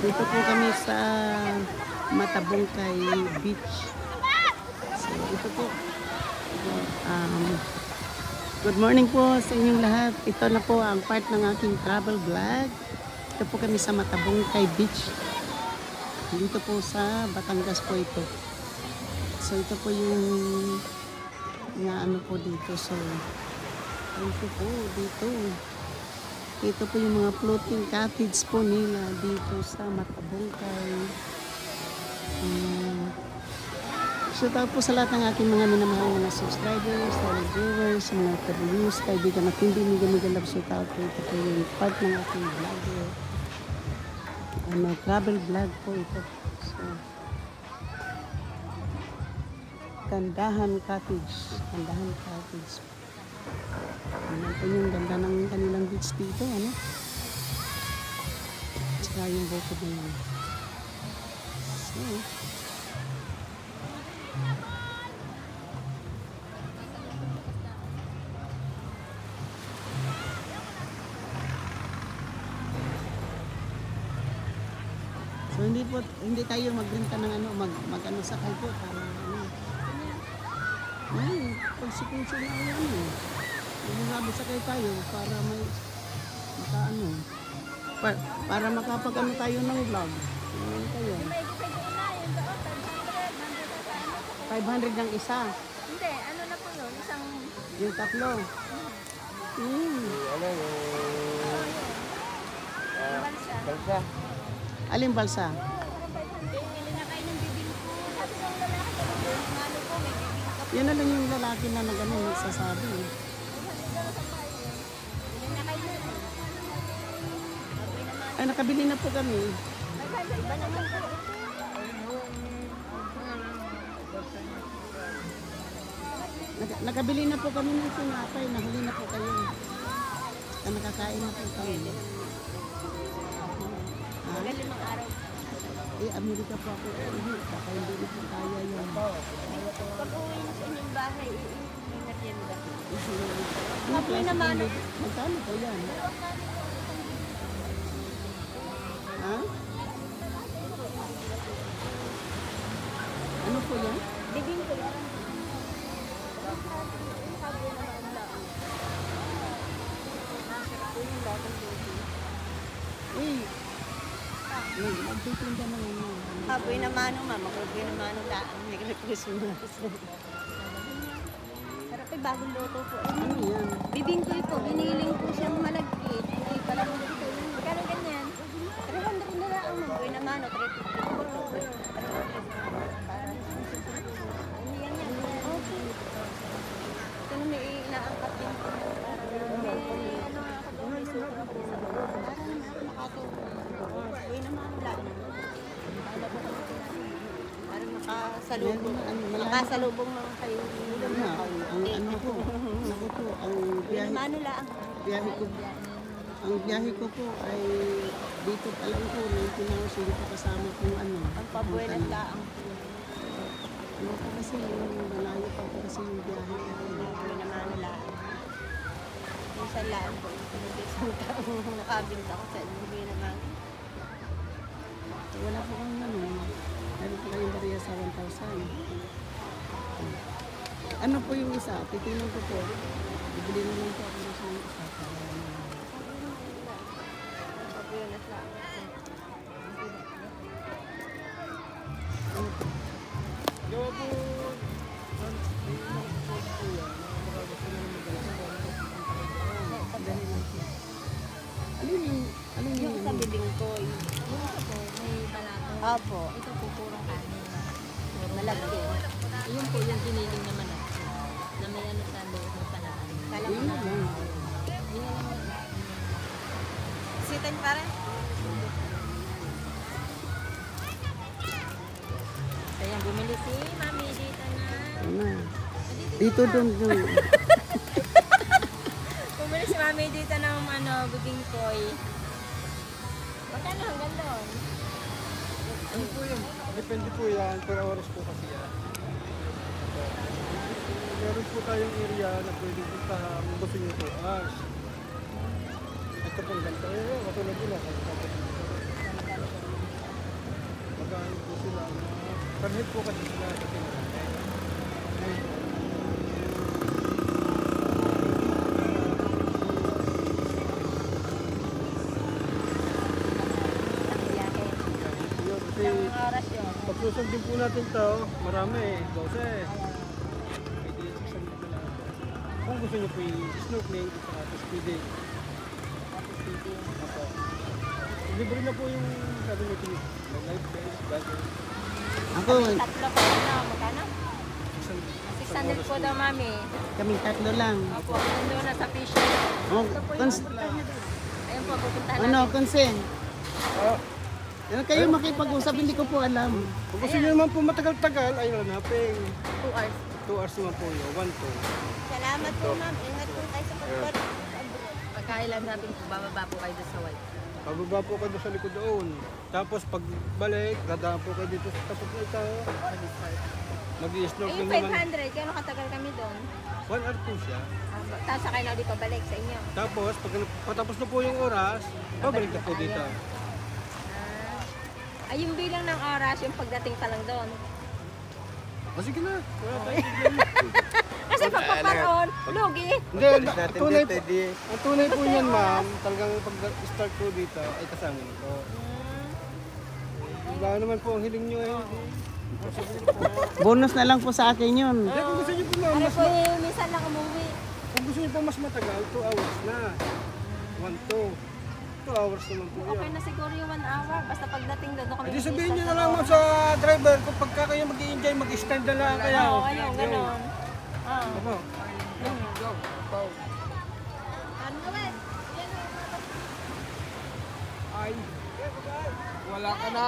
Dito po kami sa Matabungkay Beach. So, ito po. Good morning po sa inyong lahat. Ito na po ang part ng aking travel vlog. Ito po kami sa Matabungkay Beach. Dito po sa Batangas po ito. So, ito po yung ano po dito. So, ito po dito. Ito po yung mga floating cottage po nila dito sa Matabungkay. Shout out po sa lahat ng aking mga minamahal na subscribers, viewers, mga ka-reviews, kaibigan at hindi mega love shout out po. Ito po yung part ng aking vlogger. Travel vlog po ito. So, Gandahan Cottage. Gandahan Cottage. Ayan po yung ganda ng kanilang beach dito, ano? Tsaka yung bukod na yun. So, hindi tayo magrenta ng ano, mag-ano sakay po para ano. Ay, pagsikunso na yan eh. Sabi sakay tayo para may makaano. Para makapag-ano tayo ng vlog. Ano tayo? 500 ang isa. Hindi, ano na po yun? Isang... Yung tatlo. Ano yung balsa. balsa? Aling balsa? Bili na kayo ng bibingko. Sabi ng lalaki ko, ano po, may bibingko. Yan na lang yung lalaki na nagano nagsasabi. Bili na kayo na. Ay, nakabili na po kami. Iba naman po. Nakabili na po kami ng sinapay. Nahuli na po kayo. Nakakain na po kami. Magaling mga araw. Amerika po ako. Baka hindi na po kaya yun. Pag uwi na sa inyong bahay, iingat yan ba? Mapoy naman. Magkano po yan? Ha? Ano po yan? Bibingko yan. Sabi naman lang. Masarap po yung batang doon. Magtitinda na yun. Haboy na mano, mama. Haboy na mano lang. Merry Christmas. Sarap ay bagong luto po. Ano yan? Bibingkoy po. Giniling po siyang malagkit. Hindi pala malagkit. Magkano ganyan? 300 na lang. Haboy na mano. 350 po. Yan yan. Okay. Ito na may inaangkat din po. May ano nga ako doon. May suko na po sa baba. Para naman ako makatulong. Haboy na mano lang. Para makasalubong. Makasalubong mga kayo. Ang ano po, ako po, ang biyahe, Ano lang. ang biyahe ko po ay dito pa lang po, 19 hours, hindi pa kasama kung ano. Ang pabuenas lang. Ano pa kasi, yung malayo pa po kasi yung biyahe. Hindi naman lang. Minsan lang po. Isang taong nakabinta ko sa hindi naman. Wala po kang ano, meron po kayong bariya sa 1,000. Ano po yung isa? Titingnan ko po. Bibili na lang po ako ng isang isa. Pabuenas lang. Gawa po. Alin Yung sa bibingkoy. Yung isa po, may balato. Opo. Ito po, purong kanin. Malagkit. Ayun po, yung giniling naman na may ano sa loob ng palaman. yun na lang. Yun na lang. Sitan pa rin? Kaya bumili si Mami dito na. Ano? Dito doon. Bumili si Mami dito ng bibingkoy. Magkano hanggang doon? Ano po yun? Depende po yan. Per oras po kasi yan. Meron po tayong area na pwede puntahan kung gusto nyo po. Ito po ganito. Katulad nila. Panhit po kasi sila sa tindahan. Ang biyahe. Yun, kasi Ilang oras yun? pag susundin po natin to, marami eh, 12. May di susundin po natin. Kung gusto nyo po i-snorkeling, gusto natin speeding. Opo. Libre na po yung gagamitin. Life vest, goggles. Ako, Tatlo po na, magkano? 600 po daw, mami. kaming tatlo lang. Opo, nandun na sa fishing. Oh, Ayun po, pupuntahan ano, natin. Konsen? Ah, Ano kayo makipag-usap? Hindi ko po alam. kung gusto nyo naman po matagal-tagal, ay hanapin. 2 hours. 2 hours naman po yun, 1 to. Salamat po, ma'am. Ingat po tayo sa pagkot. Pagkailan natin po, bababa po kayo doon sa white. Pababa po kayo sa likod doon. Tapos pagbalik, dadaan po kayo dito sa tapos na ito. Eh, Mag-i-snorkeling yung naman. 500, kano katagal kami doon? 1 hour po siya. Tapos sakay na ulit pabalik sa inyo. Tapos, pag patapos na po yung oras, pabalik na po dito. Ay, yung bilang ng oras, yung pagdating pa lang doon. Sige na, wala tayong problema. Kasi pagpaparoon, lugi. Hindi, ang tunay po niyan ma'am, talagang pag-start po dito ay kasama nito. Iba naman po ang hiling nyo eh. Bonus na lang po sa akin yun. Hindi, kung gusto nyo po ma'am, Ano po yung minsan lang umuwi. kung gusto nyo po mas matagal, 2 hours na. 1 to. 2 hours naman po Okay yan. na siguro yung 1 hour. Basta pagdating doon kami. Hindi sabihin nyo na lang ma'am sa driver kung pagka kayo mag-i-enjoy, mag-stand na lang kayo. Oo, ayun, gano'n. Ano? Ano ba? Ay, wala ka na.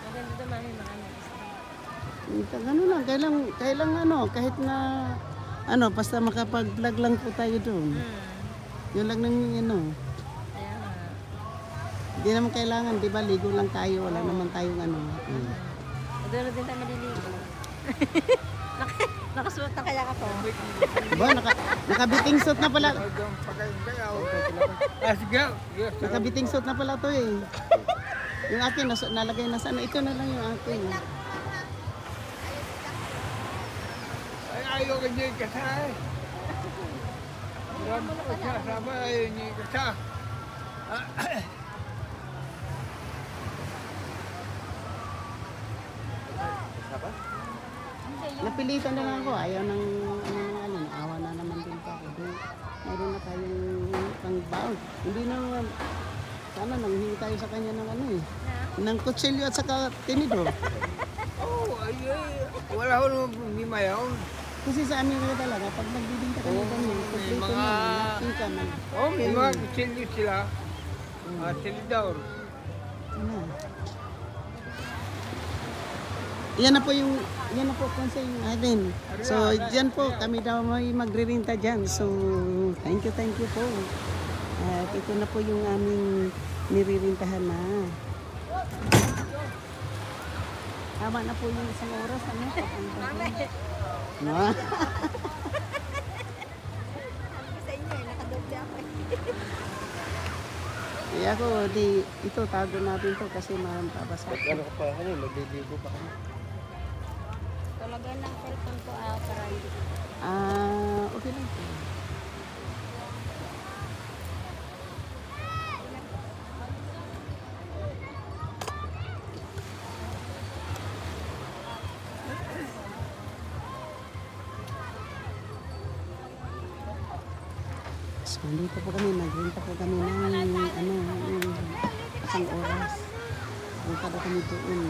Maganda doon, mami, marami. Ano lang, kailang ano, kahit na ano, basta makapag-vlog lang po tayo doon. Yun lang nang ano. Kaya nga. Hindi naman kailangan, di ba, ligo lang tayo, wala naman tayong ano. Doon na din tayo maliligo. Nakasuot na kaya ako. Diba, nakabiting suit na pala. Ah, sige. Nakabiting suit na pala to eh. Yung akin, nalagay na sana. Ito na lang yung akin. Ay, ayaw ka niya kasay. Sama ayaw niya kasay. Napilitan na lang ako. Ayaw ng ano, naawa na naman din pa ako. Meron na tayong pang-bound. Hindi na, sana nanghingi tayo sa kanya ng ano eh. Ng kutsilyo at saka tinidor. Oh, ay, wala ko naman problema yun. Kasi sa amin rin talaga, pag nagbibinta kami ganyan, kompleto na, napin ka na. Oh, may mga kutsilyo sila. Silidor. Ano? Yan na po kung sa yung atin. So, dyan po, kami daw may magre-renta dyan. So, thank you po. At ito na po yung aming niririntahan na. Tama na po yung isang oras. Ano? No? Sa inyo, nakadoble ako. Kaya ako, ito tago natin to kasi mababasa. Ano ka pa kami? Magliligo pa kami. Talaga ng cellphone ko para hindi. Okay lang po. So, dito po kami, nagrenta po kami ng yung isang oras. Punta na kami doon.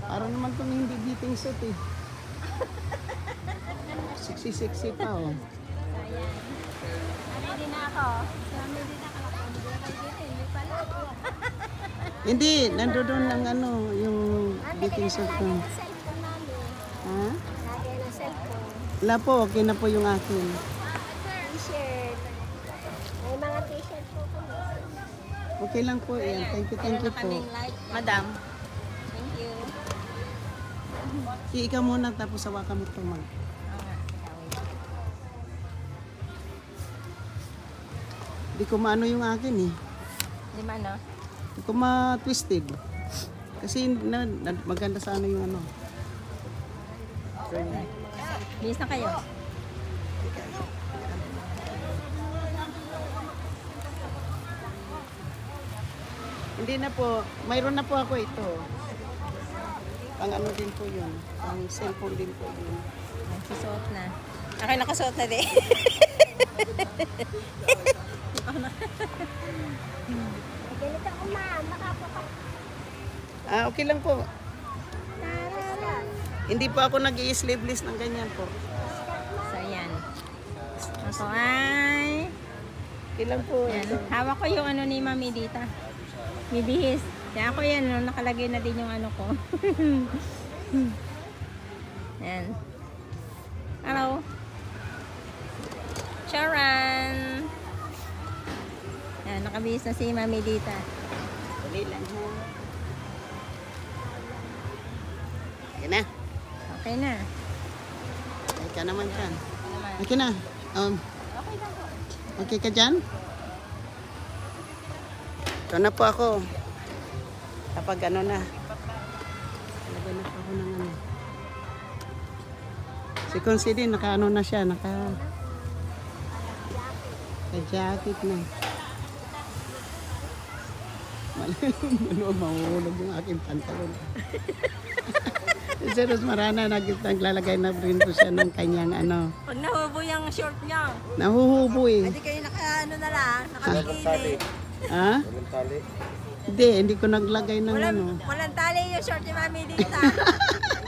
Para naman itong hindi beating suit eh. Sexy pa oh. Ready na ako. Ready na ako. dito, hindi pala. Hindi, nandoon ang ano, yung bathing suit ko. Lagyan ng cellphone namin. Ha? Lagyan ng cellphone. Wala po, okay na po yung akin. T-shirt. May mga t-shirt po kami. Okay lang po yan. Thank you po. Madam. Thank you. Ikaw muna tapos hawakan mo ito, mag. Hindi ko maano yung akin eh. Di ba, no? Hindi ko ma-twisted. Kasi maganda sa ano yung ano. Bilis na kayo. Hindi na po. Mayroon na po ako ito. Pang ano din po yun. Pang cellphone din po yun. Nagsusuot na. Ako nakasuot na din. Ganito ko makapapak. Okay lang po. Tarara. Hindi po ako nag-i-sleeveless ng ganyan po. So, ayan. Ako ay... Okay lang po. Yan. Hawak ko yung ano ni Mami Dita. May bihis. Kaya ako yan, no, nakalagay na din yung ano ko. Yan. Hello. Charan! Yan, nakabihis na si Mami Dita. Dali lang ha. Okay na. Okay na. Okay ka naman dyan. Ano naman? Okay na. Okay na po. Okay ka dyan? Ito na po ako. Kapag ano na. Talagay na po ako ng ano. Si Considine, naka ano na siya. Naka-jacket na. Mahulog yung aking pantalon. Si Ros Marana, naglalagay na rin po siya ng kanyang ano. Pag nahubo yung short niya, Nahuhubo eh. hindi kayo naka-ano na lang, nakabikini. Ha? Hindi ko naglagay ng ano. Walang tali yung short ni Mami Dita.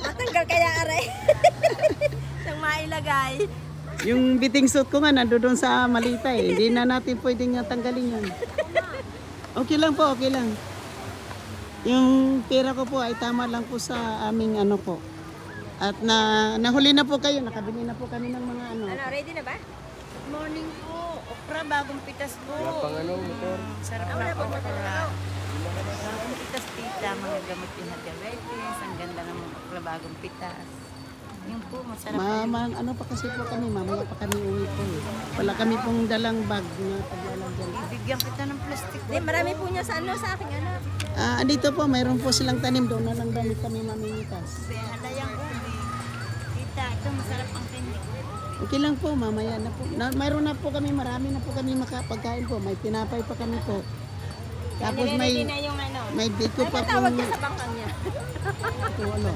Matanggal kaya aray. Siyang mailagay. Yung biting suit ko nga nandoon sa malita eh. Hindi na natin pwedeng tanggalin yan. Okay lang po, okay lang. Yung pera ko po ay tama lang po sa aming ano po. At nahuli na po kayo, nakabili na po kami ng mga ano. Ano, ready na ba? Morning po. Okra, bagong pitas po. Wala pang ano, motor. Sarap Wala na pa okra. Bagong pitas, tita. Mga gamot yung diabetes. Ang ganda ng mga okra, bagong pitas. Yun po, masarap. Ano pa kasi po kami, mamaya pa kami uwi po eh. Wala kami pong dalang bag na paglalagyan. Bibigyan kita ng plastic. Hindi, marami po niya sa ano, sa aking ano. Dito po, mayroon po silang tanim doon na lang damit kami mamimitas. Halayang uli. Tita, ito masarap ang candy. Okay lang po, mamaya na po. Mayroon na po kami, marami na po kami makapagkain po. May tinapay pa kami po. Tapos Nire-ready na yung ano. may biko Ano pa po. tawag ka sa bangkang niya? Ito, ano.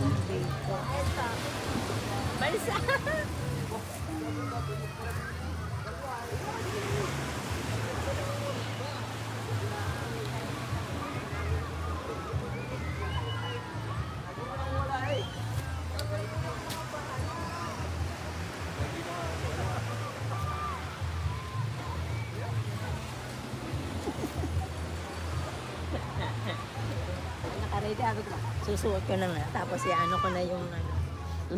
Balsa. Naka-ready ako. Susuot ko na nga. Tapos ano ko na yung ano. Ito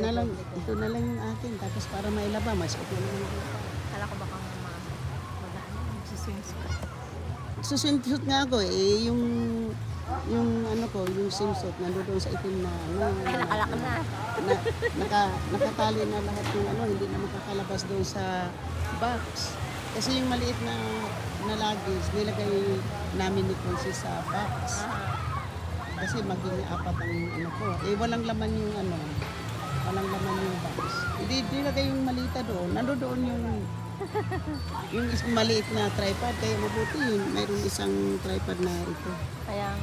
na lang yung akin. Tapos para mailaba, mas okay naman ako. Kala ko baka mag-ano, magsiswimsuit. Swimsuit nga ako eh, yung ano ko, yung swimsuit nandoon sa itim na ano. Nakalak na. Nakatali na lahat yung ano, hindi na makakalabas doon sa box. Kasi yung maliit na luggage, nilagay namin ni Consi sa box. Kasi maging apat ang ano ko. Eh walang laman yung ano, walang laman yung box. Hindi nilagay yung malita doon. Nandoon yung maliit na tripod. Kaya mabuti yun. Mayroong isang tripod na ito. Kaya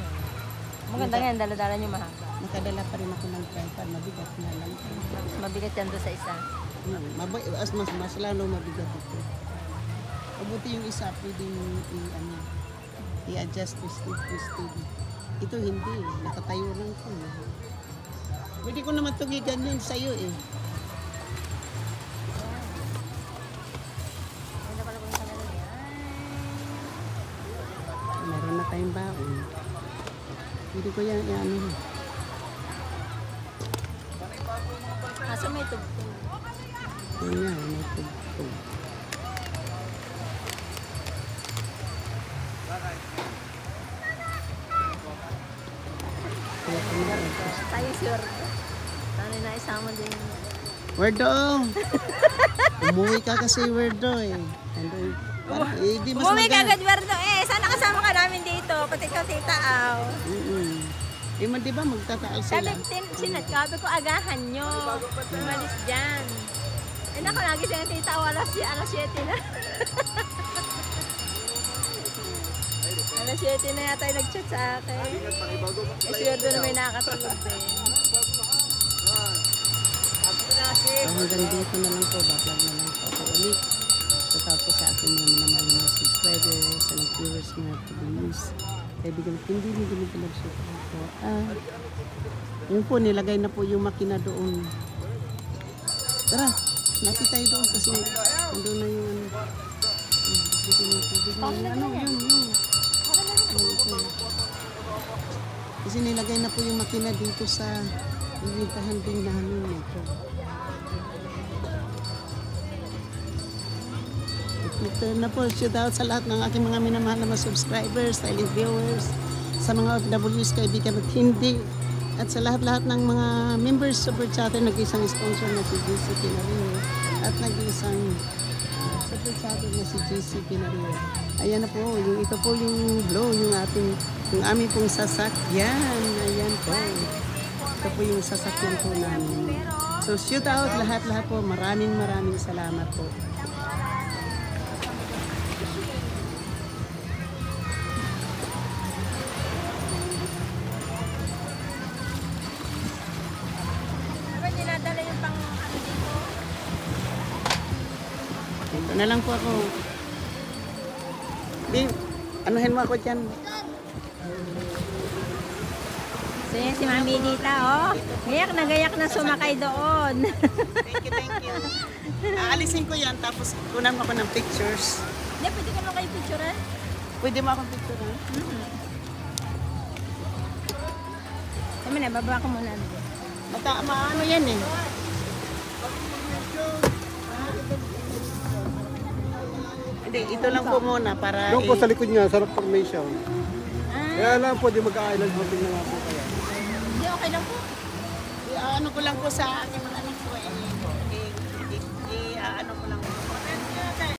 maganda nga, dala-dala niyo mahaba. Nakadala pa rin ako ng tripod. Mabigat na lang. Mabigat yan doon sa isa. Mas lalo mabigat ito. Mabuti yung isa, pwedeng i-adjust to steady. Ito hindi, nakatayo lang ko. Pwede ko naman tugigan yun sa'yo eh. Ganda pala kung sa ganun yan. Pwede ko yan, ano. Kaso may tugtog. Yun nga, may tugtog. Tayo sure. Sana na isama din. Werdo! Umuwi ka kasi, Werdo eh. Di mas Umuwi ka maganda. agad, Werdo. Sana kasama ka namin dito. Pati ikaw, tita, aw. Di ba magtataal Sabi, sila? sinatkabi ko agahan nyo. Umalis dyan. Naku, lagi siya tita, alas 7 na. Alas 7 na yata yung nag-chat sa akin. Swerte na may nakatulog din. So, hanggang dito na lang po, backlag na lang po ako ulit. So, tapos sa akin mga minamahal na subscribers and viewers mga videos. Kaibigan, hindi nagsupport po. Yun po, nilagay na po yung makina doon. Tara, lapit tayo doon kasi nandun na yung yun. Kasi nilagay na po yung makina dito sa lilitahan din namin ito. Ito na po, shout out sa lahat ng aking mga minamahal na mga subscribers, silent viewers, sa mga OFWs, kaibigan at hindi, at sa lahat-lahat ng mga members super chatter, nag-isang sponsor na si JC Pinario at nag-isang super chatter na si JC Pinario. Ayan na po, ito po yung blow, yung aming pong sasakyan. Ayan po. Ito po yung sasakyan po namin. So shout out lahat-lahat po. Maraming salamat po. Dapat dinadala yung pang dito. Ito na lang po ako. Di, anuhin mo ako dyan. So yan si Mami Dita, oh. Gayak na sumakay doon. Thank you. Aalisin ko yan, tapos kunan mo ako ng pictures. Hindi, pwede ka naman kayo picturean. Pwede mo akong picture, ha? Kami na, baba ko muna. Maano yan eh. Hindi, ito lang po muna para Doon po sa likod niya, sarap formation. Ah, Kaya lang po, di mag-island hopping na nga po kaya. hindi, okay lang po. ano ko lang po sa aking mga anak ko eh.